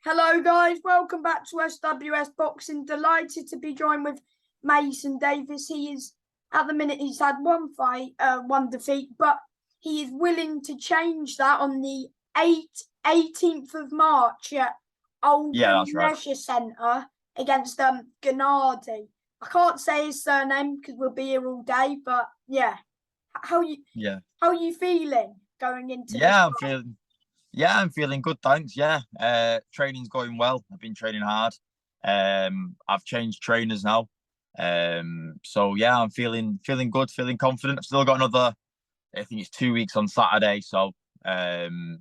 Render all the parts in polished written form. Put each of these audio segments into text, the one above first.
Hello, guys. Welcome back to SWS Boxing. Delighted to be joined with Mason Davies. He is, at the minute, he's had one fight, one defeat, but he is willing to change that on the 18th of March at Yeah, Oldham that's right. Leisure Centre against Gennady. I can't say his surname because we'll be here all day, but yeah. How you Yeah. how are you feeling going into this Yeah, fight? I'm feeling good, thanks. Yeah. Training's going well. I've been training hard. I've changed trainers now. So yeah, I'm feeling good, feeling confident. I've still got another, I think it's 2 weeks on Saturday, so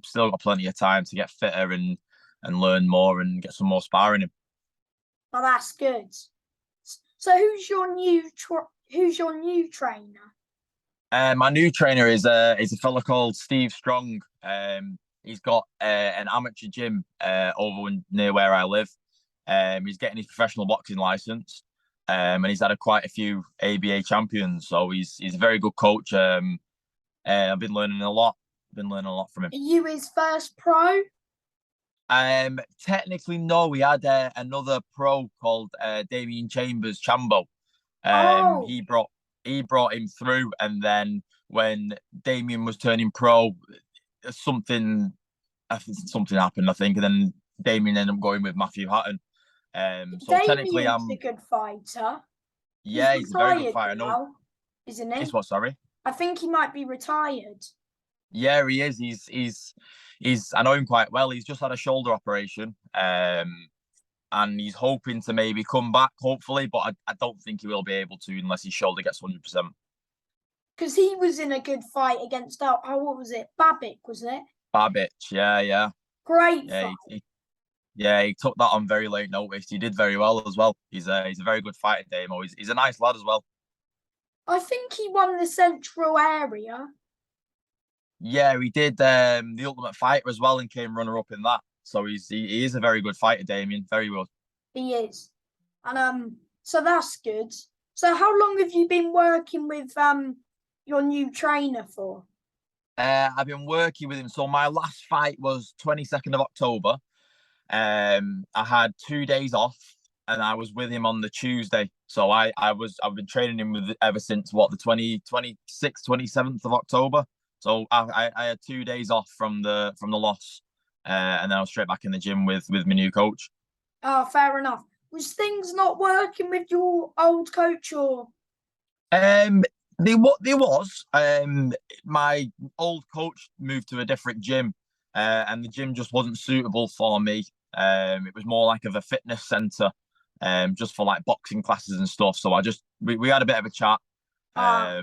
still got plenty of time to get fitter and learn more and get some more sparring in. Oh, that's good. So who's your new trainer? My new trainer is a fella called Steve Strong. He's got an amateur gym near where I live. He's getting his professional boxing license, and he's had quite a few ABA champions. So he's a very good coach. I've been learning a lot. Been learning a lot from him. Are you his first pro? Technically, no. We had another pro called Damien Chambers Chambo. Oh, He brought him through, and then when Damien was turning pro, something something happened, I think, and then Damien ended up going with Matthew Hatton. So technically, Damien's a good fighter. He's yeah, he's a very good retired fighter. No, now, isn't it's he? what? Sorry. I think he might be retired. Yeah, he is. He's. I know him quite well. He's just had a shoulder operation. And he's hoping to maybe come back, hopefully, but I don't think he will be able to unless his shoulder gets 100%. Because he was in a good fight against what was it? Babic, was it? Babic, yeah. Great Yeah, fight. he took that on very late notice. He did very well as well. He's a very good fighter, Damo. He's a nice lad as well. I think he won the central area. Yeah, he did the Ultimate Fighter as well and came runner up in that. So he is a very good fighter, Damien. Very good. He is. And so that's good. So how long have you been working with your new trainer for? I've been working with him. So my last fight was 22nd of October. I had 2 days off, and I was with him on the Tuesday. So I've been training him with ever since what the 26th, 27th of October. So I had 2 days off from the loss, and then I was straight back in the gym with my new coach. Oh, fair enough. Was things not working with your old coach or? Um, there was my old coach moved to a different gym, and the gym just wasn't suitable for me. It was more like of a fitness center, just for like boxing classes and stuff. So we had a bit of a chat. Ah,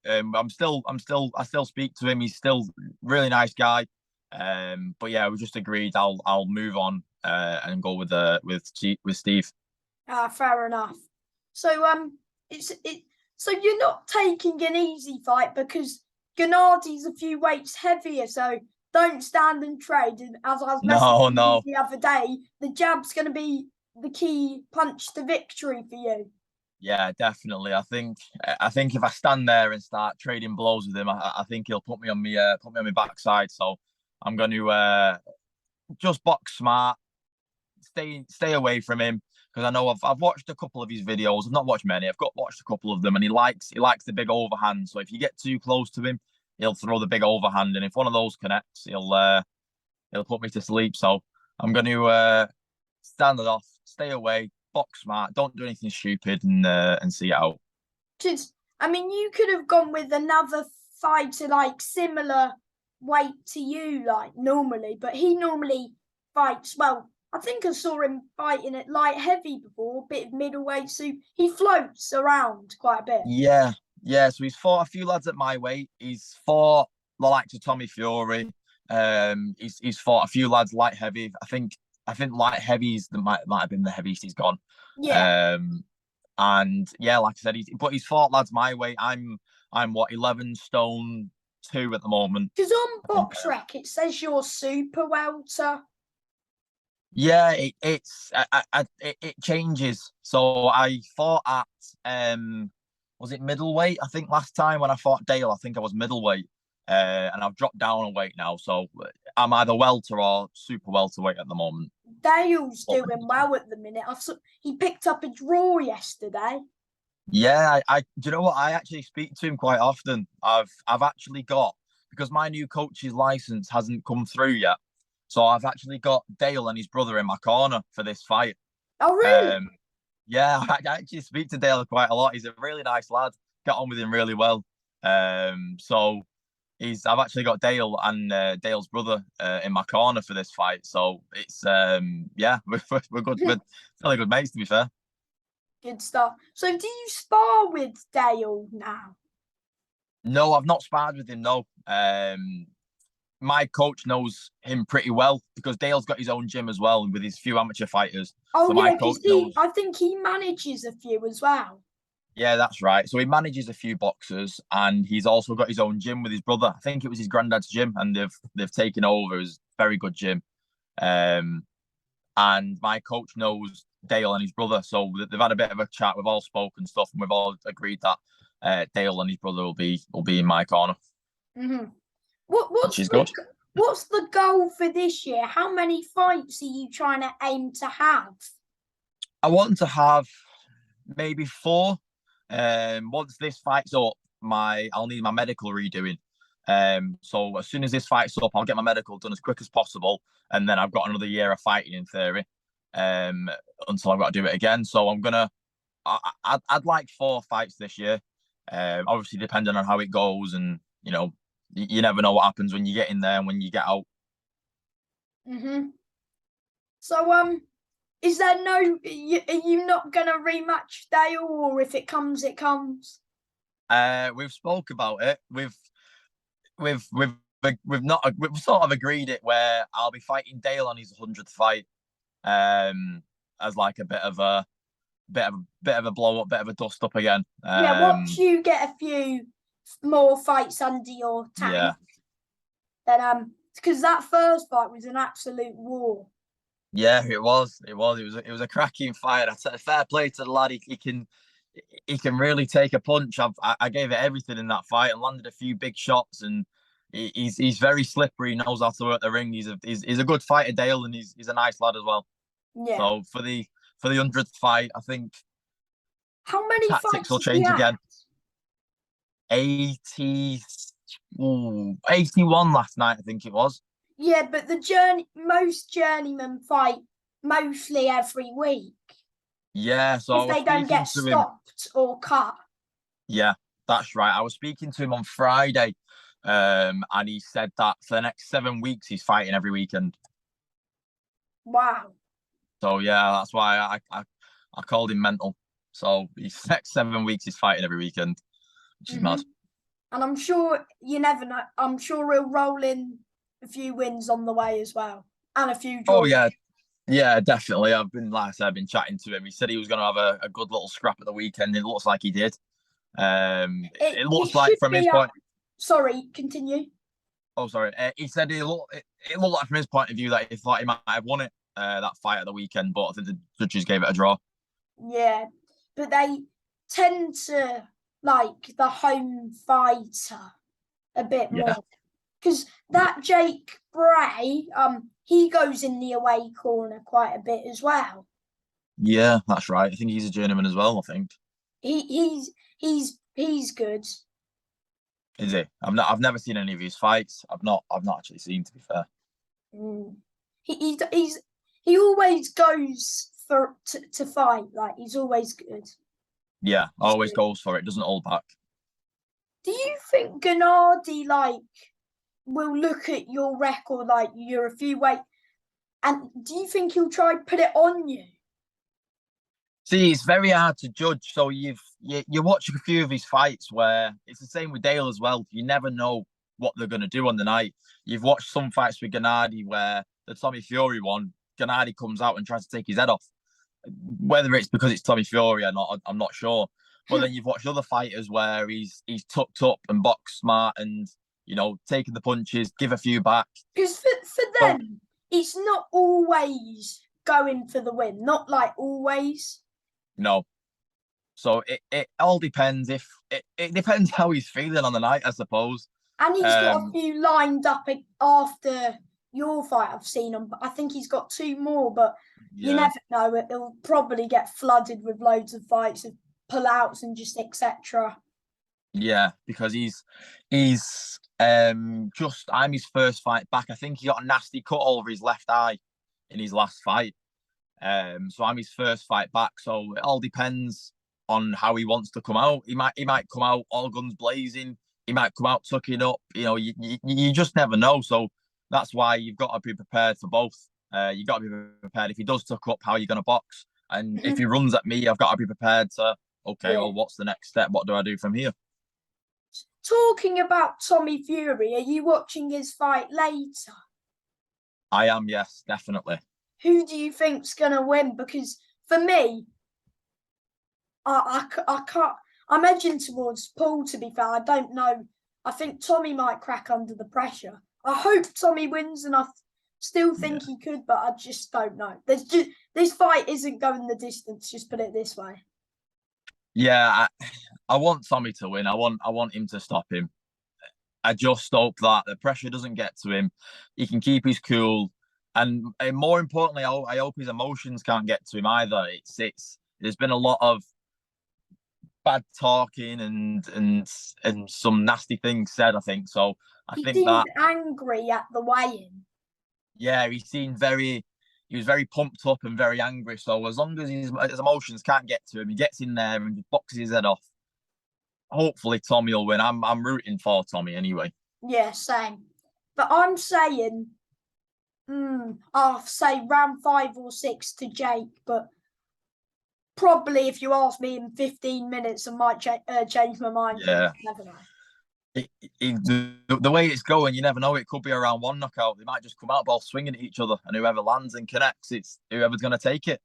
I still speak to him. He's still really nice guy. But yeah, we just agreed I'll move on and go with Steve. fair enough. So so you're not taking an easy fight because Gennadi's a few weights heavier. So don't stand and trade. And as I was No, messaging you no. the other day, the jab's going to be the key punch to victory for you. Yeah, definitely. I think if I stand there and start trading blows with him, I think he'll put me on my backside. So I'm going to just box smart, stay away from him because I know I've watched a couple of his videos. I've not watched many. Watched a couple of them, and he likes the big overhand. So if you get too close to him, he'll throw the big overhand, and if one of those connects, he'll put me to sleep. So I'm going to stand it off, stay away, box smart, don't do anything stupid, and see it out. Because I mean, you could have gone with another fighter like similar weight to you, like normally, but he normally fights well. I think I saw him fighting at light heavy before, a bit of middleweight, so he floats around quite a bit. Yeah. So he's fought a few lads at my weight. He's fought the likes of Tommy Fury. He's fought a few lads light heavy. I think light heavies might have been the heaviest he's gone. Yeah, Um, and yeah, like I said, he's fought lads my weight. I'm what 11 stone 2 at the moment. because on I think. BoxRec it says you're super welter. Yeah, it changes. So I fought at was it middleweight? I think last time when I fought Dale, I think I was middleweight. And I've dropped down a weight now, so I'm either welter or super welterweight at the moment. Dale's But doing well at the minute. He picked up a draw yesterday. yeah, do you know what? I actually speak to him quite often. I've actually got, because my new coach's license hasn't come through yet, so I've actually got Dale and his brother in my corner for this fight. Oh, really? Um, yeah, I actually speak to Dale quite a lot. He's a really nice lad. Get on with him really well. So I've actually got Dale and Dale's brother in my corner for this fight. So it's yeah, we're good. We're fairly good mates, to be fair. Good stuff. So, do you spar with Dale now? No, I've not sparred with him. No, my coach knows him pretty well because Dale's got his own gym as well with his few amateur fighters. Oh, So my yeah, coach because knows. I think he manages a few as well. Yeah, that's right. So he manages a few boxers, and he's also got his own gym with his brother. I think it was his granddad's gym, and they've taken over. It's a very good gym. Um, and my coach knows Dale and his brother, so they've had a bit of a chat. We've all spoken stuff, and we've all agreed that Dale and his brother will be in my corner, Mm-hmm. which is good. What's the goal for this year? How many fights are you trying to aim to have? I want to have maybe four. Once this fight's up, I'll need my medical redoing. So as soon as this fight's up, I'll get my medical done as quick as possible, and then I've got another year of fighting in theory. Until I've got to do it again. So I'd like four fights this year. Obviously depending on how it goes, and you never know what happens when you get in there and when you get out. Mm-hmm. So, is there no? Are you not gonna rematch Dale, or if it comes, it comes? We've spoke about it. We've sort of agreed it where I'll be fighting Dale on his 100th fight, as like a bit of a blow up, bit of a dust up again. Yeah, once you get a few more fights under your tank, Yeah, then because that first fight was an absolute war. yeah, it was a cracking fight. I said fair play to the lad. He can really take a punch. I gave it everything in that fight and landed a few big shots, and he's very slippery. He knows how to work the ring. He's a good fighter, Dale, and he's a nice lad as well. Yeah. So for the 100th fight, I think How many tactics fights will has he change had? again. 80, 81 last night, I think it was. Yeah, but most journeymen fight mostly every week Yeah, so I if was they don't speaking get to him. stopped or cut. Yeah, that's right. I was speaking to him on Friday, and he said that for the next 7 weeks he's fighting every weekend. Wow. So yeah, that's why I called him mental. So he's next 7 weeks he's fighting every weekend, which is mad. And I'm sure you never know. I'm sure he'll roll in a few wins on the way as well, and a few Oh draws. yeah, yeah, definitely. Like I said, I've been chatting to him. He said he was going to have a good little scrap at the weekend. It looks like he did. It It looks like should from his be up. point. Sorry, continue. Oh, sorry. He said it looked like from his point of view that he thought he might have won it, that fight at the weekend, but I think the judges gave it a draw. Yeah, but they tend to like the home fighter a bit Yeah, more because that Jake Bray, he goes in the away corner quite a bit as well. yeah, that's right. I think he's a journeyman as well. I think He's good. is he? I've never seen any of his fights. I've not actually seen, to be fair. Mm. He always goes to fight. Like he's always good. Yeah, always goes for it. Doesn't hold back. Do you think Gennady will look at your record like you're a few weight, and do you think he'll try to put it on you? See, it's very hard to judge. So you watch a few of his fights where it's the same with Dale as well. You never know what they're going to do on the night. You've watched some fights with Gennady where the Tommy Fury one, Gennady comes out and tries to take his head off. Whether it's because it's Tommy Fury or not, I'm not sure. But then you've watched other fighters where he's tucked up and boxed smart and taking the punches, give a few back. Because for them, it's not always going for the win. Not like always. No. So it all depends. If it depends how he's feeling on the night, I suppose. And he's got a few lined up after your fight I've seen him. I think he's got two more, but you Yeah, never know. It'll probably get flooded with loads of fights of pullouts and just etc. yeah, because he's just I'm his first fight back. I think he got a nasty cut over his left eye in his last fight. So I'm his first fight back. So it all depends on how he wants to come out. He might come out all guns blazing. He might come out tucking up. You just never know. So that's why you've got to be prepared for both. You got to be prepared if he does tuck up, how you're going to box, and if he runs at me, I've got to be prepared to. Okay, Yeah. well, what's the next step? What do I do from here? Talking about Tommy Fury, are you watching his fight later? I am, yes, definitely. Who do you think's gonna win? Because for me, I can't. I'm edging towards Paul. To be fair, I don't know. I think Tommy might crack under the pressure. I hope Tommy wins, and I still Yeah, think he could, but I just don't know. There's just this fight isn't going the distance. Just put it this way. yeah. I want Tommy to win. I want him to stop him. I just hope that the pressure doesn't get to him. He can keep his cool, and more importantly, I hope his emotions can't get to him either. It's there's been a lot of bad talking and some nasty things said. I think so. I He think seemed that angry at the weigh-in. yeah, he was very pumped up and very angry. So as long as his emotions can't get to him, he gets in there and just boxes his head off. Hopefully, Tommy will win. I'm rooting for Tommy anyway. Yeah, same. But I'm saying, I'll say round 5 or 6 to Jake, but probably if you ask me in 15 minutes, I might change my mind. Yeah. Never know. The way it's going, you never know. It could be a round one knockout. They might just come out both swinging at each other, and whoever lands and connects, it's whoever's going to take it.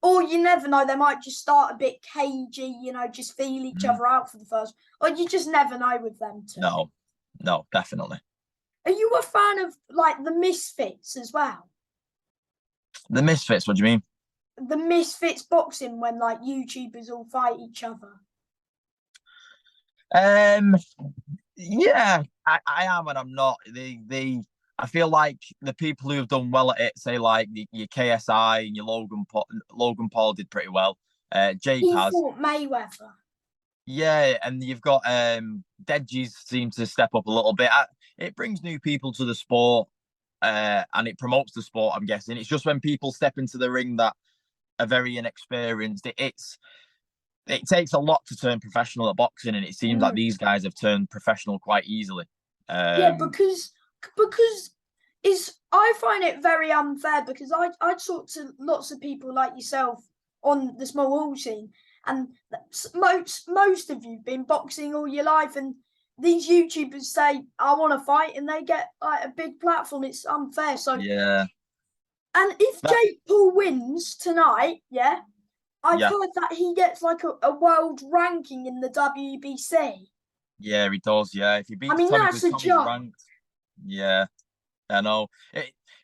Or you never know, they might just start a bit cagey, just feel each Mm. other out for the first. Or you just never know with them two. No, no, definitely. Are you a fan of like the Misfits as well? The Misfits. What do you mean? The Misfits boxing when like YouTubers all fight each other. Um, yeah, I am and I'm not. I feel like the people who have done well at it, say like your KSI and your Logan Paul did pretty well. Jake He has, fought Mayweather. yeah, and you've got Deji's seem to step up a little bit. It brings new people to the sport, and it promotes the sport. I'm guessing it's just when people step into the ring that are very inexperienced. It takes a lot to turn professional at boxing, and it seems like Mm. these guys have turned professional quite easily. Yeah, because is I find it very unfair because I talk to lots of people like yourself on the small hall scene, and most of you've been boxing all your life, and these YouTubers say I want to fight, and they get like a big platform. It's unfair. So, Yeah, and if that Jake Paul wins tonight, yeah, I've yeah, heard that he gets like a world ranking in the WBC. yeah, he does. Yeah, if he I beats mean, Tommy, that's because a Tommy's jump. ranked. Yeah, I know.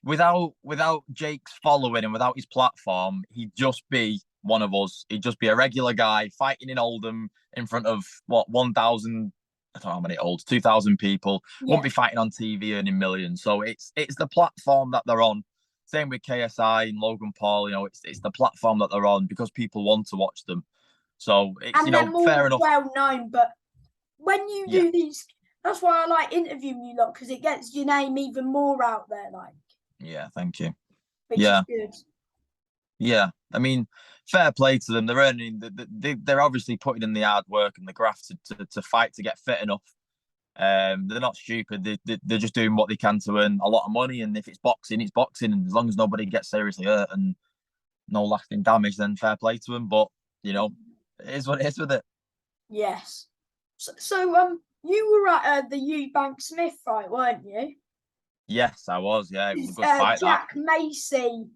Without Jake's following and without his platform, he'd just be one of us. He'd just be a regular guy fighting in Oldham in front of what 1,000. I don't know how many olds, 2,000 people. Wouldn't Yeah. be fighting on TV earning millions. So it's the platform that they're on. Same with KSI and Logan Paul. It's the platform that they're on because people want to watch them. So it's And they're fair more enough. well known. But when you Yeah, do these, that's why I like interviewing you lot because it gets your name even more out there, like, yeah. Thank you. which is Yeah. good. Yeah, I mean, fair play to them. They're earning. They're obviously putting in the hard work and the graft to fight to get fit enough. They're not stupid. They're just doing what they can to earn a lot of money. And if it's boxing, it's boxing. And as long as nobody gets seriously hurt and no lasting damage, then fair play to them. But it is what it is with it. Yes. So you were at the Eubank Smith fight, weren't you? Yes, I was. Yeah, it was a good fight. That. Jack Macy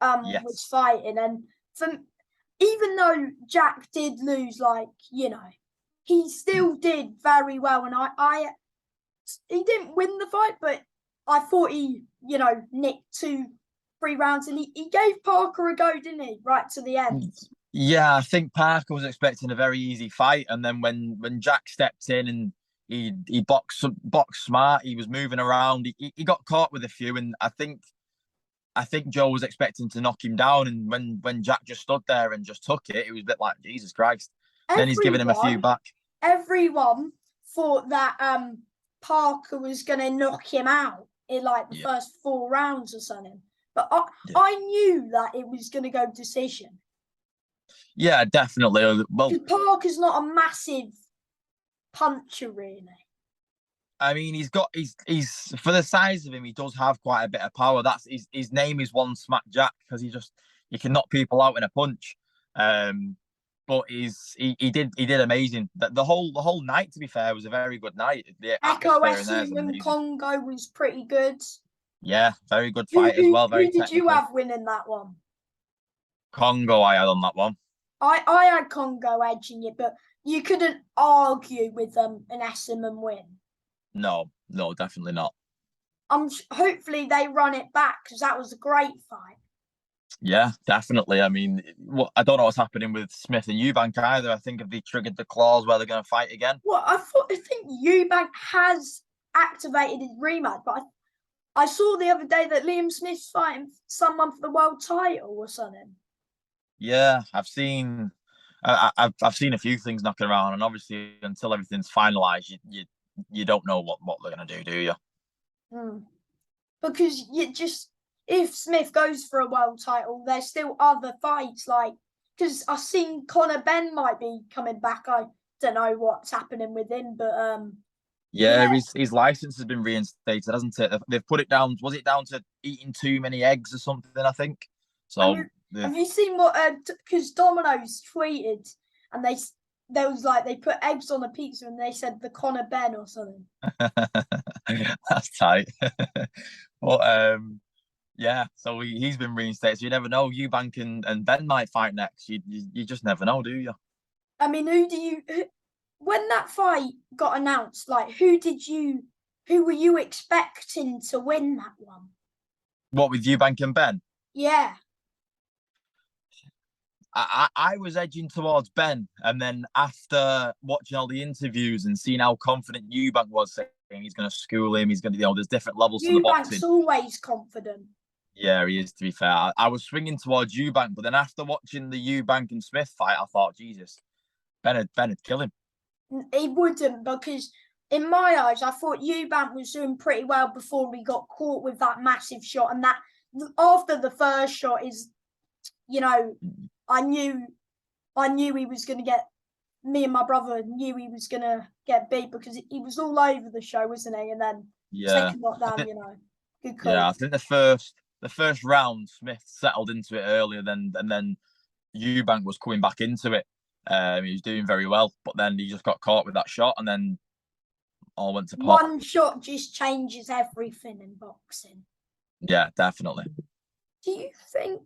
was Yes. fighting, and from even though Jack did lose, like he still did very well, and I he didn't win the fight, but I thought he nicked 2-3 rounds, and he gave Parker a go, didn't he? Right to the end. Yeah, I think Parker was expecting a very easy fight, and then when Jack stepped in and he boxed smart. He was moving around. He got caught with a few, and I think Joe was expecting to knock him down, and when Jack just stood there and just took it, it was a bit like Jesus Christ. Then he's giving him a few back. Everyone thought that Parker was going to knock him out in like the first 4 rounds or something. But I knew that it was going to go decision. Yeah, definitely. Well, Parker's not a massive puncher, really. I mean, he's for the size of him, he does have quite a bit of power. That's his name is One Smack Jack because he can knock people out in a punch. But he did amazing. The whole night, to be fair, was a very good night. The Echo atmosphere in there and Congo was pretty good. Yeah, very good fight as well. Very who did technical. you have winning that one? Congo, I had on that one. I had Congo edging it, but you couldn't argue with an Esserman win. No, definitely not. Hopefully they run it back because that was a great fight. Yeah, definitely. I mean, I don't know what's happening with Smith and Eubank either. I think if they triggered the clause where they're going to fight again. Well, I think Eubank has activated his rematch, but I saw the other day that Liam Smith's fighting someone for the world title or something. Yeah, I've seen a few things knocking around, and obviously until everything's finalised, you don't know what they're going to do you? Because if Smith goes for a world title, there's still other fights because I've seen Conor Benn might be coming back. I don't know what's happening with him, but his license has been reinstated, hasn't it? They've put it down. Was it down to eating too many eggs or something? I think so. Have you seen what? Because Domino's tweeted, and they was like they put eggs on a pizza, and they said the Conor Benn or something. That's tight. But yeah. So he's been reinstated. So you never know. Eubank and Ben might fight next. You just never know, do you? I mean, when that fight got announced, who were you expecting to win that one? What with Eubank and Ben? Yeah. I was edging towards Ben, and then after watching all the interviews and seeing how confident Eubank was, saying he's going to school him, he's going to, there's different levels to the boxing. Eubank's always confident. Yeah, he is, to be fair. I was swinging towards Eubank, but then after watching the Eubank and Smith fight, I thought, Jesus, Ben would kill him. He wouldn't, because in my eyes, I thought Eubank was doing pretty well before we got caught with that massive shot. And that after the first shot is, I knew he was going to get, me and my brother knew he was going to get beat because he was all over the show, wasn't he? And then second knockdown, good call. Yeah, I think the first round, Smith settled into it earlier and then Eubank was coming back into it. He was doing very well, but then he just got caught with that shot and then all went to pot. One shot just changes everything in boxing. Yeah, definitely. Do you think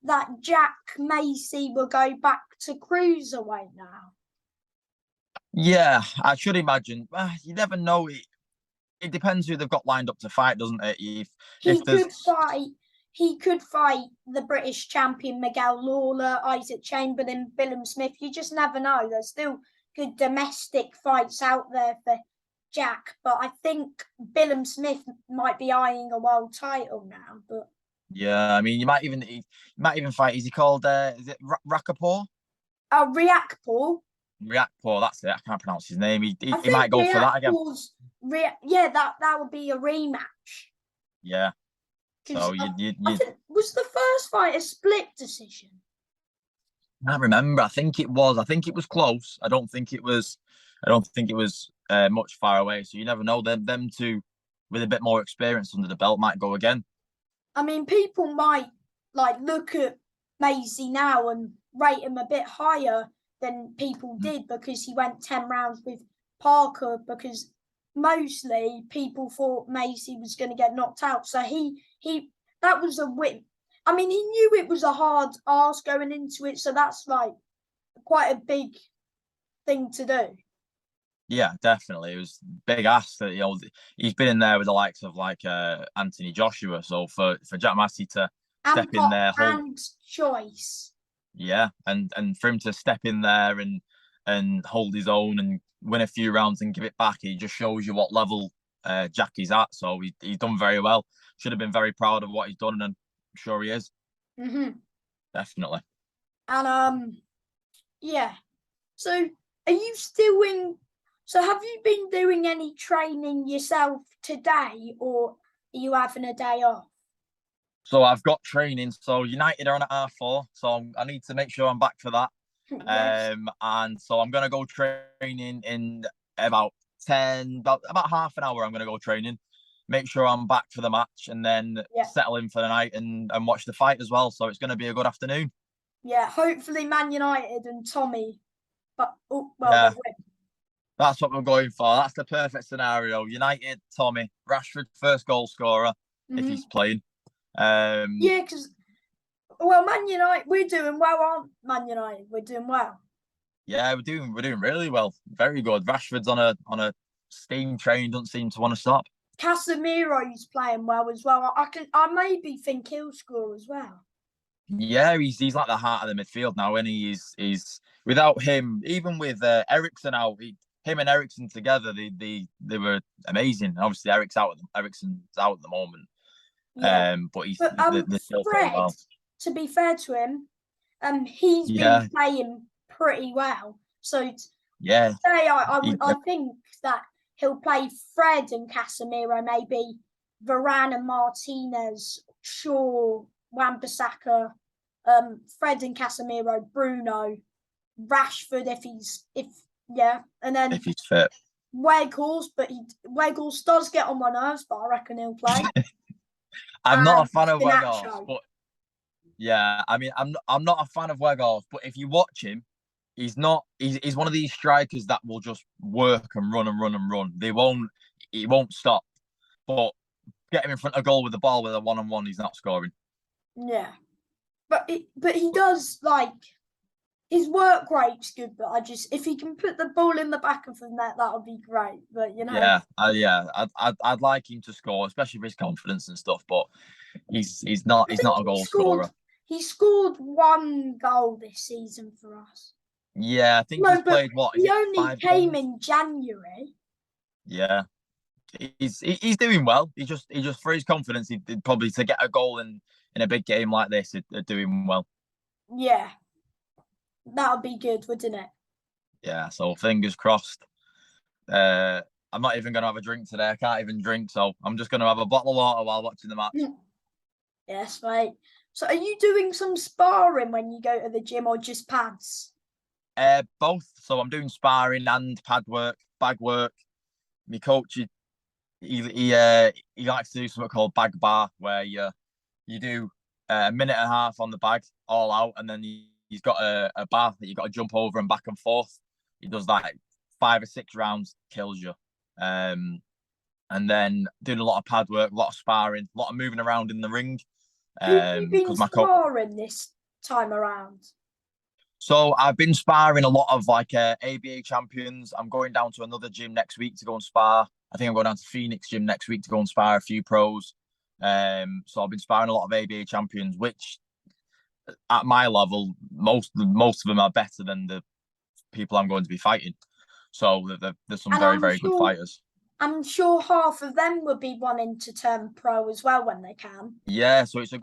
that Jack Macy will go back to cruiserweight now? Yeah, I should imagine. You never know. It depends who they've got lined up to fight, doesn't it? He could fight the British champion Miguel Lawler, Isaac Chamberlain, Billum Smith. You just never know. There's still good domestic fights out there for Jack, but I think Billum Smith might be eyeing a world title now. But yeah, I mean, he might even fight. Is he called? Is it Rakapor? Riakpor. Riakpor, that's it. I can't pronounce his name. He might go for that again. Yeah, that would be a rematch. Yeah. So was the first fight a split decision? I can't remember. I think it was. I think it was close. I don't think it was much far away. So you never know. Them two with a bit more experience under the belt might go again. I mean, people might look at Macy now and rate him a bit higher than people did because he went 10 rounds with Parker, because mostly people thought Macy was going to get knocked out. So that was a win. I mean, he knew it was a hard ask going into it, so that's quite a big thing to do. Yeah, definitely. It was big ask that he's been in there with the likes of Anthony Joshua. So for Jack Massey to step in there, and choice. Yeah, and for him to step in there and and hold his own and win a few rounds and give it back, it just shows you what level Jackie's at. So he's done very well. Should have been very proud of what he's done, and I'm sure he is. Definitely. And yeah. So are you still in? So have you been doing any training yourself today, or are you having a day off? So I've got training. So United are on at R4, so I need to make sure I'm back for that. Yes. And so I'm gonna go training in about about half an hour. I'm gonna go training, make sure I'm back for the match, and then settle in for the night and watch the fight as well. So it's gonna be a good afternoon. Yeah, hopefully Man United and Tommy, but they win. That's what we're going for. That's the perfect scenario. United, Tommy, Rashford, first goal scorer if he's playing. Yeah, because Man United, we're doing well, aren't Man United? We're doing well. Yeah, we're doing really well. Very good. Rashford's on a steam train, doesn't seem to want to stop. Casemiro's playing well as well. I maybe think he'll score as well. Yeah, he's like the heart of the midfield now, and he's without him, even with Eriksen out, him and Eriksen together, they were amazing. Obviously, Eriksen's out at the moment. Yeah. But they're still Fred, playing well. To be fair to him, he's been playing pretty well. So yeah, today I think that he'll play Fred and Casemiro, maybe Varane and Martinez, Shaw, Wan-Bissaka, Fred and Casemiro, Bruno, Rashford and then if he's fit. Weghorst, but Weghorst does get on my nerves, but I reckon he'll play. I'm not a fan of Weghorst, but yeah, I mean, I'm not a fan of Weghorst, but if you watch him, he's one of these strikers that will just work and run and run and run. He won't stop. But get him in front of goal with the ball with a 1-on-1, he's not scoring. Yeah, but he does his work rate's good. But if he can put the ball in the back of the net, that would be great. But I'd like him to score, especially for his confidence and stuff. But he's not a goal scorer. He scored 1 goal this season for us. Yeah, I think he's played He only came in January. Yeah, he's doing well. He just for his confidence, he'd probably to get a goal in a big game like this, he'd doing well. Yeah, that would be good, wouldn't it? Yeah, so fingers crossed. I'm not even going to have a drink today. I can't even drink, so I'm just going to have a bottle of water while watching the match. Yes, mate. So are you doing some sparring when you go to the gym or just pads? Both. So I'm doing sparring and pad work, bag work. My coach, he likes to do something called bag bar, where you do a minute and a half on the bag, all out, and then he's got a bar that you got to jump over and back and forth. He does that 5 or 6 rounds, kills you. And then doing a lot of pad work, a lot of sparring, a lot of moving around in the ring. Who have you been sparring this time around? So I've been sparring a lot of ABA champions. I'm going down to another gym next week to go and spar. I think I'm going down to Phoenix gym next week to go and spar a few pros. So I've been sparring a lot of ABA champions, which at my level, most of them are better than the people I'm going to be fighting. So there's some very, very good fighters. I'm sure half of them will be wanting to turn pro as well when they can. Yeah, so it's a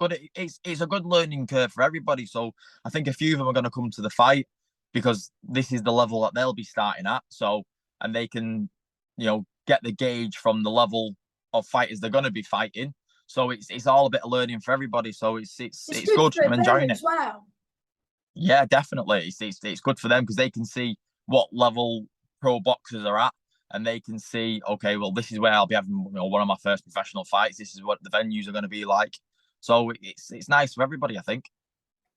good learning curve for everybody. So I think a few of them are going to come to the fight because this is the level that they'll be starting at. So, and they can, get the gauge from the level of fighters they're going to be fighting. So it's all a bit of learning for everybody. So it's good. I'm enjoying it. Well. Yeah, definitely. It's good for them because they can see what level pro boxers are at. And they can see, okay, well, this is where I'll be having one of my first professional fights. This is what the venues are going to be like. So it's nice for everybody, I think.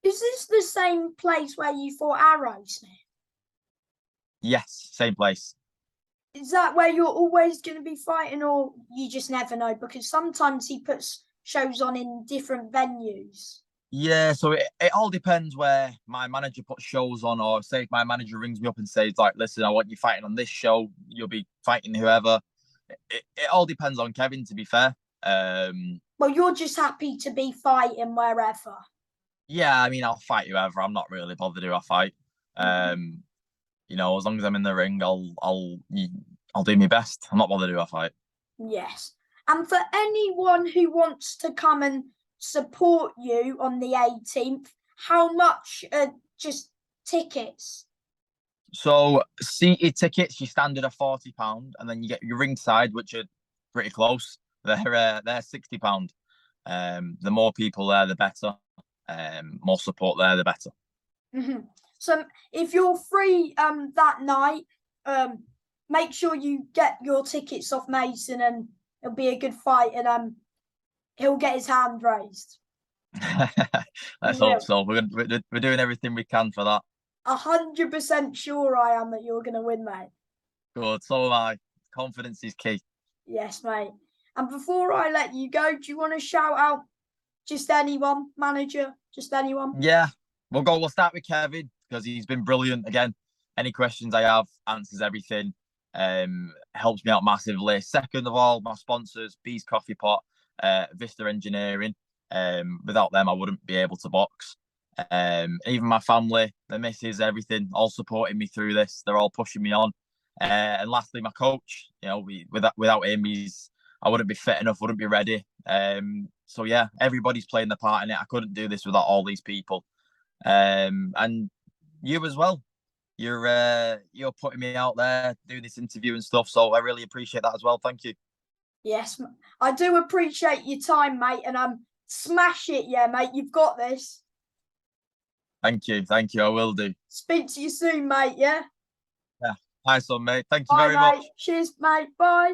Is this the same place where you fought Arrowsmith? Yes, same place. Is that where you're always going to be fighting, or you just never know? Because sometimes he puts shows on in different venues. Yeah, so it all depends where my manager puts shows on, or say if my manager rings me up and says, listen, I want you fighting on this show, you'll be fighting whoever. It all depends on Kevin, to be fair. Well, you're just happy to be fighting wherever. Yeah, I mean, I'll fight whoever. I'm not really bothered who I fight. you know, as long as I'm in the ring, I'll do my best. I'm not bothered who I fight. Yes. And for anyone who wants to come and support you on the 18th, how much are just tickets? So seated tickets, you standard are £40, and then you get your ringside, which are pretty close. They're £60. The more people there, the better. More support there, the better. Mm-hmm. So if you're free that night, make sure you get your tickets off Mason, and it'll be a good fight, and he'll get his hand raised. Let's hope so. We're doing everything we can for that. 100% sure I am that you're gonna win, mate. Good. So am I. Confidence is key. Yes, mate. And before I let you go, do you want to shout out just anyone, manager, just anyone? Yeah, We'll start with Kevin because he's been brilliant. Again, any questions I have, answers everything. Helps me out massively. Second of all, my sponsors, Bees Coffee Pot, Vista Engineering. Without them, I wouldn't be able to box. Even my family, the missus, everything, all supporting me through this. They're all pushing me on. And lastly, my coach. You know, without him, I wouldn't be fit enough, wouldn't be ready. So yeah, everybody's playing the part in it. I couldn't do this without all these people. And you as well. You're putting me out there, doing this interview and stuff. So I really appreciate that as well. Thank you. Yes, I do appreciate your time, mate, and smash it, yeah, mate. You've got this. Thank you. I will do. Speak to you soon, mate. Yeah. Yeah. Nice one, mate. Thank you Bye, very mate. much. Cheers, mate. Bye.